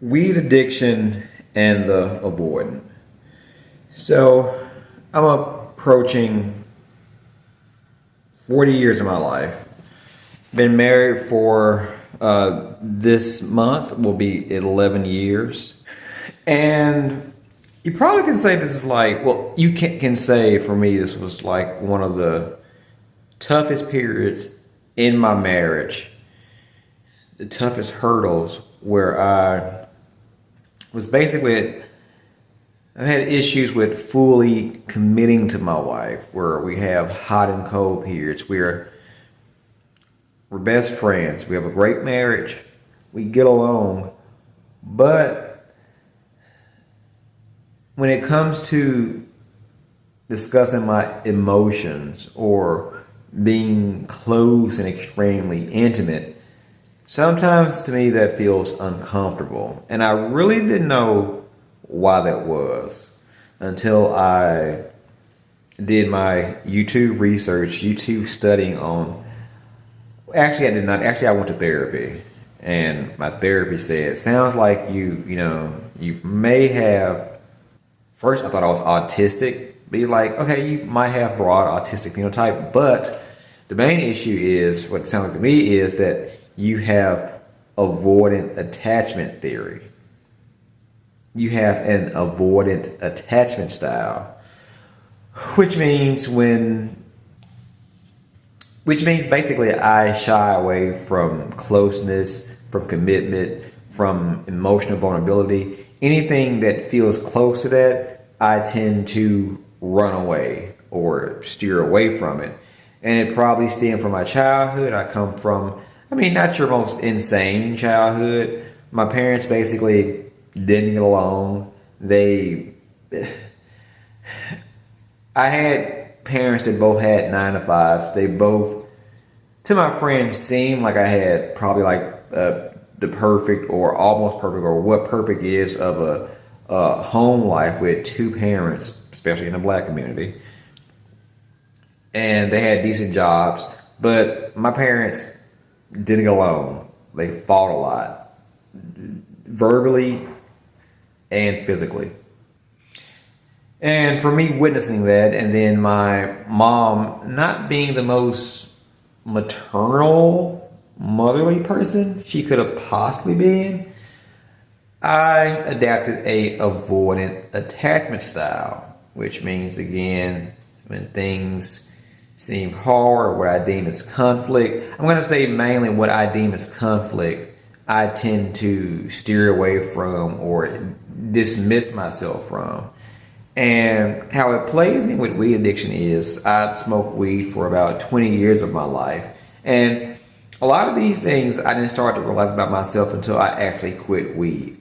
Weed addiction and the avoidant. So I'm approaching 40 years of my life. Been married for this month will be 11 years. And you probably can say this is like, well, you can say for me this was like one of the toughest periods in my marriage, the toughest hurdles where I was basically, I've had issues with fully committing to my wife, where we have hot and cold periods. We're best friends. We have a great marriage. We get along. But when it comes to discussing my emotions or being close and extremely intimate, sometimes to me that feels uncomfortable. And I really didn't know why that was until I did my YouTube research, YouTube studying on. Actually, I did not. Actually, I went to therapy, and my therapy said, "Sounds like you may have." First, I thought I was autistic. Be like, okay, you might have broad autistic phenotype, but the main issue is what it sounds like to me is that you have avoidant attachment theory. You have an avoidant attachment style, which means basically I shy away from closeness, from commitment, from emotional vulnerability. Anything that feels close to that, I tend to run away or steer away from it. And it probably stemmed from my childhood. I come from, not your most insane childhood. My parents basically didn't get along. I had parents that both had 9 to 5s. They both, to my friends, seemed like I had probably like the perfect or almost perfect or what perfect is of a home life with 2 parents, especially in the black community. And they had decent jobs, but my parents didn't get along. They fought a lot, verbally and physically. And for me witnessing that, and then my mom not being the most maternal, motherly person she could have possibly been, I adapted a avoidant attachment style, which means, again, when things seem hard or what I deem as conflict, I'm going to say mainly what I deem as conflict, I tend to steer away from or dismiss myself from. And how it plays in with weed addiction is I smoked weed for about 20 years of my life. And a lot of these things I didn't start to realize about myself until I actually quit weed.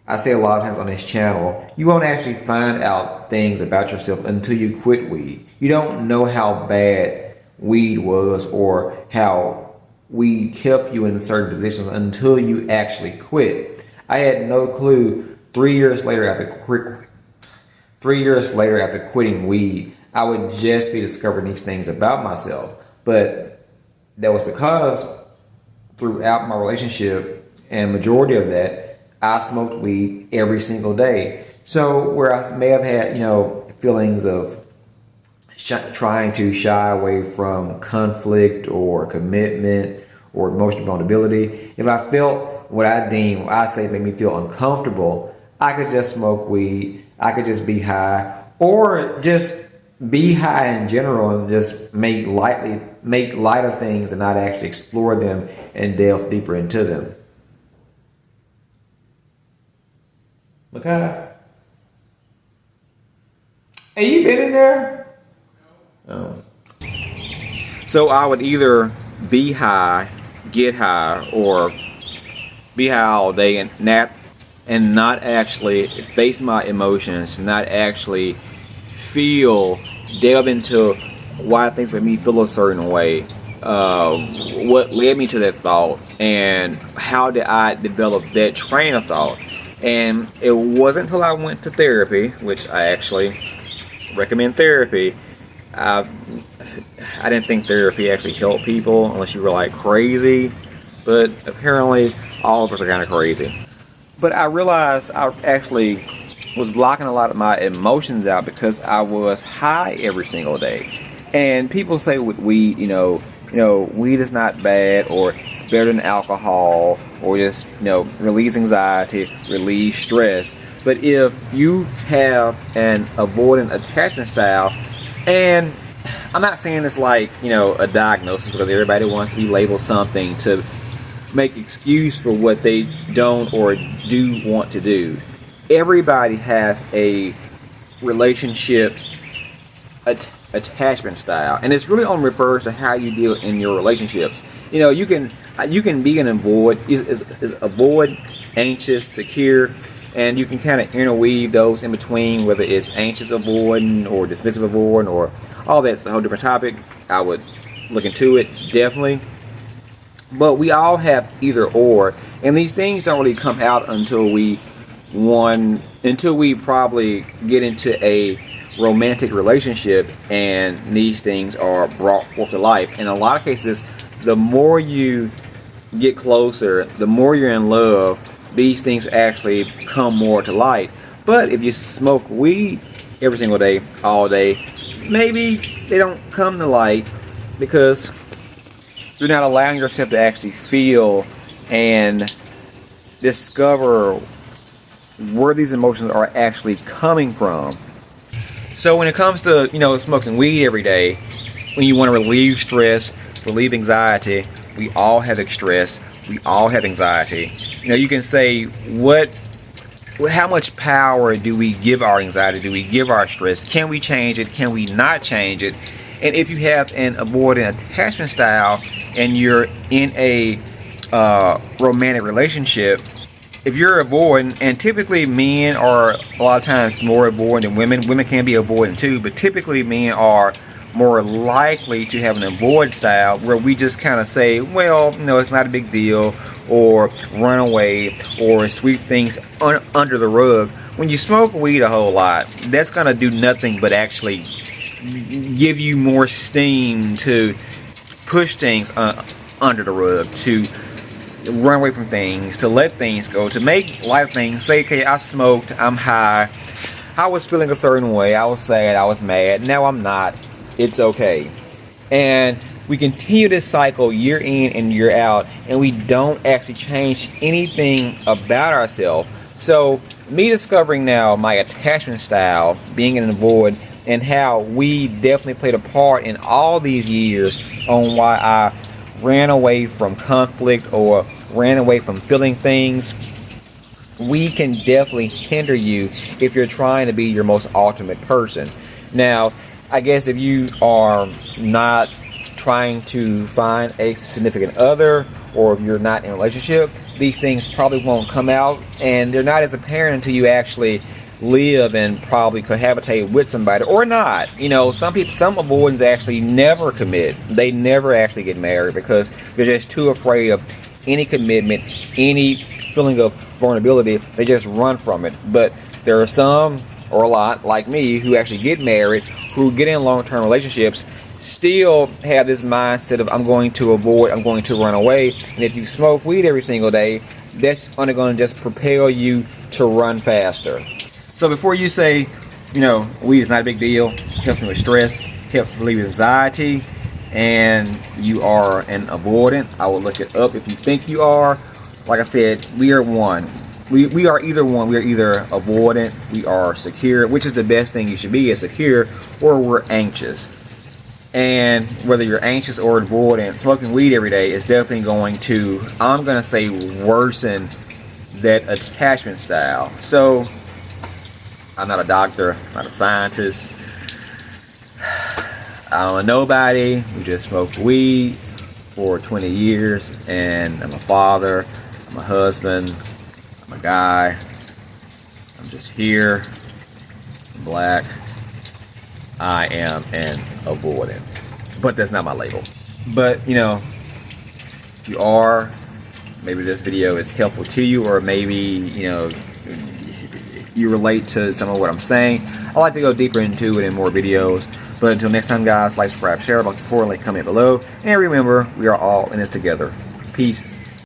I say a lot of times on this channel, you won't actually find out things about yourself until you quit weed. You don't know how bad weed was or how weed kept you in certain positions until you actually quit. I had no clue 3 years later after quitting weed, I would just be discovering these things about myself. But that was because throughout my relationship, and majority of that, I smoked weed every single day. So where I may have had, feelings of trying to shy away from conflict or commitment or emotional vulnerability, if I felt what I say made me feel uncomfortable, I could just smoke weed. I could just be high, or just be high in general and just make light of things and not actually explore them and delve deeper into them. Okay. Hey, you been in there? Oh. So I would either be high, get high, or be high all day and not actually face my emotions, not actually delve into why things made me feel a certain way, what led me to that thought, and how did I develop that train of thought. And it wasn't until I went to therapy, which I actually recommend therapy. I didn't think therapy actually helped people unless you were like crazy, but apparently all of us are kind of crazy. But I realized I actually was blocking a lot of my emotions out because I was high every single day. And people say with weed, weed is not bad, or it's better than alcohol, or just, release anxiety, relieve stress. But if you have an avoidant attachment style, and I'm not saying it's like, a diagnosis, because everybody wants to be labeled something to make excuse for what they don't or do want to do. Everybody has a relationship attachment style, and it's really on refers to how you deal in your relationships. You can be an avoid is avoid, anxious, secure, and you can kind of interweave those in between, whether it's anxious avoidant or dismissive avoidant or all that's a whole different topic. I would look into it definitely. But we all have either or, and these things don't really come out until we probably get into a romantic relationship, and these things are brought forth to life. In a lot of cases, the more you get closer, the more you're in love, these things actually come more to light. But if you smoke weed every single day, all day, maybe they don't come to light because you're not allowing yourself to actually feel and discover where these emotions are actually coming from. So when it comes to, smoking weed every day, when you want to relieve stress, relieve anxiety, we all have stress, we all have anxiety. You can say, how much power do we give our anxiety? Do we give our stress? Can we change it? Can we not change it? And if you have an avoidant attachment style and you're in a romantic relationship, if you're avoidant, and typically men are a lot of times more avoidant than women. Women can be avoidant too, but typically men are more likely to have an avoid style where we just kind of say, well, it's not a big deal, or run away, or sweep things under the rug. When you smoke weed a whole lot, that's going to do nothing but actually give you more steam to push things under the rug, to run away from things, to let things go, to make light things. Say, okay, I smoked, I'm high, I was feeling a certain way, I was sad, I was mad, now I'm not, it's okay. And we continue this cycle year in and year out, and we don't actually change anything about ourselves. So me discovering now my attachment style, being an avoid, and how we definitely played a part in all these years on why I ran away from conflict or ran away from feeling things, we can definitely hinder you if you're trying to be your most ultimate person. Now, I guess if you are not trying to find a significant other, or if you're not in a relationship, these things probably won't come out, and they're not as apparent until you actually live and probably cohabitate with somebody or not. Some avoidants actually never commit. They never actually get married because they're just too afraid of any commitment, any feeling of vulnerability. They just run from it. But there are some, or a lot, like me, who actually get married, who get in long-term relationships, still have this mindset of, I'm going to avoid, I'm going to run away. And if you smoke weed every single day, that's only going to just propel you to run faster. So before you say, weed is not a big deal, helps me with stress, helps relieve anxiety, and you are an avoidant, I will look it up if you think you are. Like I said, we are one. We are either one. We are either avoidant, we are secure, which is the best thing you should be, is secure, or we're anxious. And whether you're anxious or avoidant, smoking weed every day is definitely going to, I'm going to say, worsen that attachment style. So I'm not a doctor, not a scientist. I don't know nobody who just smoked weed for 20 years, and I'm a father, I'm a husband, I'm a guy, I'm just here, I'm black, I am an avoidant. But that's not my label. But, if you are, maybe this video is helpful to you, or maybe, you relate to some of what I'm saying. I'd like to go deeper into it in more videos. But until next time, guys, like, subscribe, share, most importantly, comment below. And remember, we are all in this together. Peace.